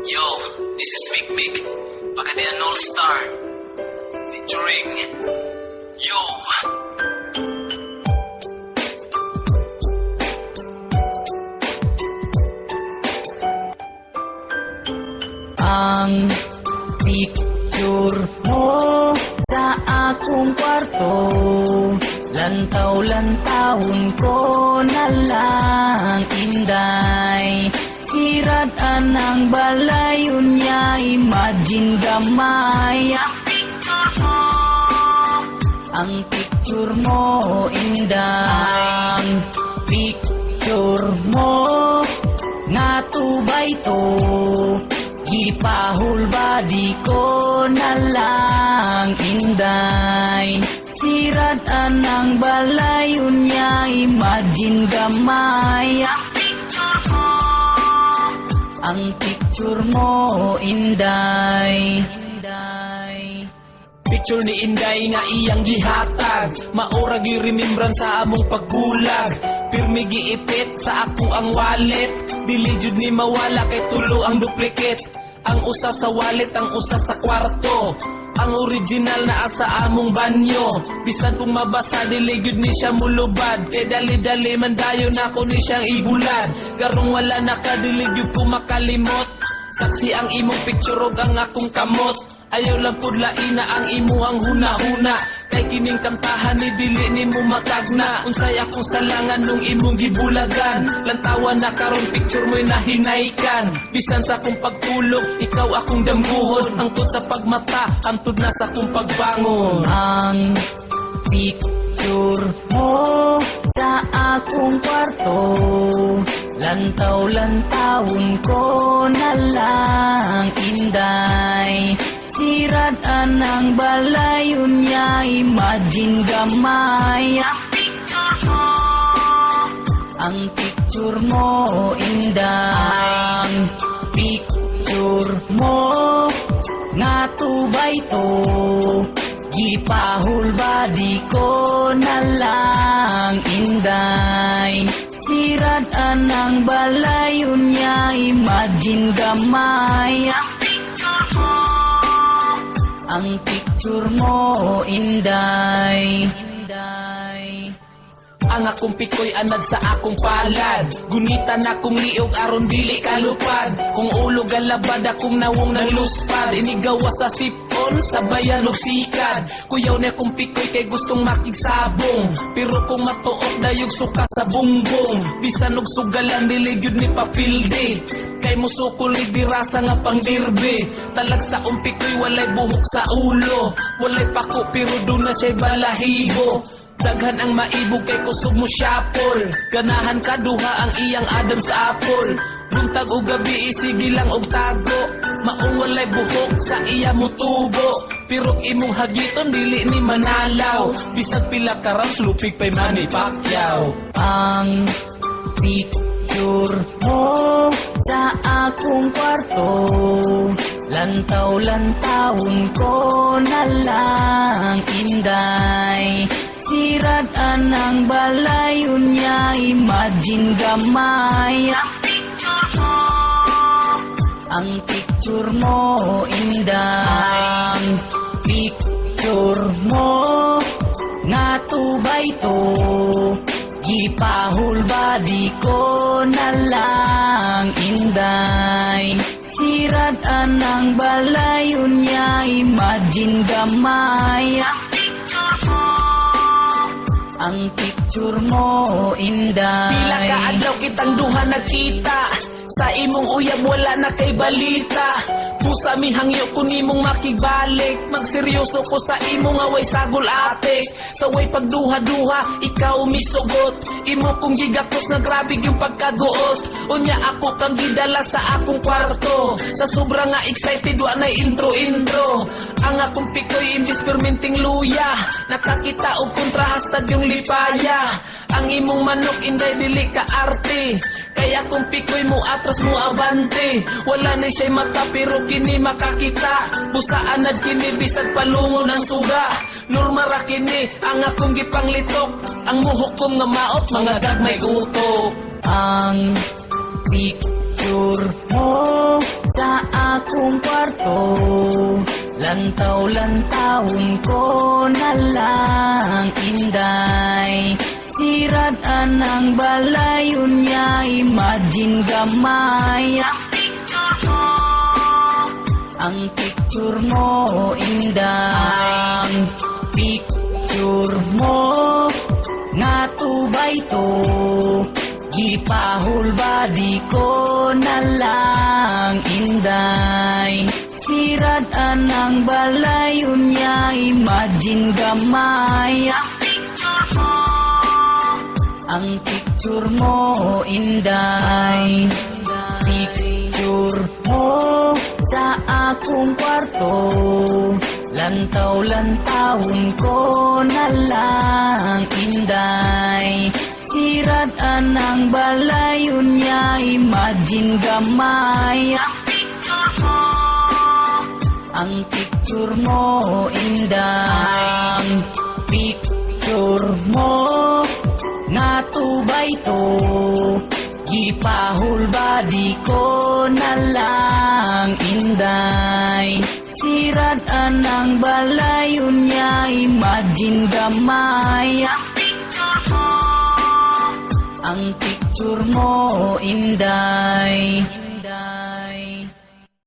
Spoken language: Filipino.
Yo, this is Vic Mick, Pagadian All-Star, featuring Yo. Ang picture mo sa akong kwarto, lantaw-lantawon ko na lang inday. Sirad anang balayon niya, imagine gamay. Ang picture mo inday. Ang picture mo nga tubay to, gipahul badi ko na lang inday. Sirad anang balayon niya, imagine gamay. Ang picture mo inday. Picture ni Inday nga iyang gihatag, maura gi-remembran sa among pagbulag. Pirmi giipit sa ako ang wallet, dili jud ni mawala kay tulo ang duplicate. Ang usa sa wallet, ang usa sa kwarto, ang original na asa among banyo. Bisan kung mabasa dili gyud ni siya mulubad, kay dali-dali man dayon ako ni siyang ibulad. Garong wala na ka dili gyud ko makalimot, saksi ang imong picture ug ang akong kamot. Ayaw lang pud laina ang imuhang huna-huna, kay kining kantahan ni dili nimo makagna. Unsay akong salangan nung imong gibulagan, lantawan na karon picture mo'y nahinaykan. Bisan sa akong pagtulog, ikaw akong damguhon, angtod sa pagmata, antod na sa akong pagbangon. Ang picture mo sa akong kwarto, lantaw-lantawon ko na lang inday. Sirad anang balayon niya, imagine gamay. Ang picture mo inday. Ang picture mo nga tubay to, gipahul badi ko na lang inday. Sirad anang balayon niya, imagine gamay. Ang picture mo inday. Ang akong pikoy anad sa akong palad, gunitan akong liog aron dili kalupad. Kung ulo galabad akong nawong naluspad, inigawa sa sipon sa bayan og sikad. Kuyaw na akong pikoy kay gustong makigsabong, pero kung matuok dayog suka sa bungbong. Bisan og sugalan dili gyud ni papilde, kay musukuli dirasa nga pangdirbe. Talag sa umpikoy walay buhok sa ulo, walay pako pero doon na siya'y balahibo. Daghan ang maibog kay kusog mo syapol, ganahan kaduha ang iyang adam sa apol. Buntag o gabi isigi lang og tago, maong walay buhok sa iya mo tubo. Pero imong hagiton dili ni manalaw, bisag pila ka rounds lupig pay Manny Pacquiao. Ang picture mo sa akong kwarto, lantaw-lantawon ko na lang inday. Sirad anang balayon niya, imagine gamay. Ang picture mo inday. Ang picture mo nga tubay to, gipahul badi ko na lang inday. Sirad anang balayon niya, imagine gamay. Ang picture mo inday. Pila ka adlaw kitang duha nagkita, sa imong uyab wala na kay balita. Pusa mi hangyo ko nimong makigbalik, magseryoso ko sa imong away sagol ate. Sa way pagduha-duha ikaw misugot, imo kong gigakos na grabe yung pagkaguot. Unya ako kang gidala sa akong kwarto, sa sobra nga excited wa na intro-intro. Ang akong pikoy imbis perminting luya, nakakita og kontra hastad yung lipaya. Ang imong manok inday dili ka arte, kaya kung pikoy mo atras mo abante. Wala na siya'y mata pero kini makakita, busaan ad kini bisag palungo ng suga. Norma ra kini ang akong gipanglitok, ang muhukom nga maot mga gagmay utok. Ang picture mo sa akong kwarto. Lantaw-lantawon ko na lang, inday. Sirad anang balayon niya, imagine gamay. Ang picture mo, inday. Ang picture mo, nga tubay to. Gipahul badi ko na lang, inday. Sirad anang balayon niya, imagine gamay. Ang picture mo, inday. Picture mo sa akong kwarto. Lantaw-lantawon ko na lang, inday. Sirad anang balayon niya, imagine gamay. Ang picture mo, inday. Ang picture mo, nga tubay to. Gipahul badi ko na lang, inday. Sirad anang balayon niya, imagine gamay. Ang picture mo, inday.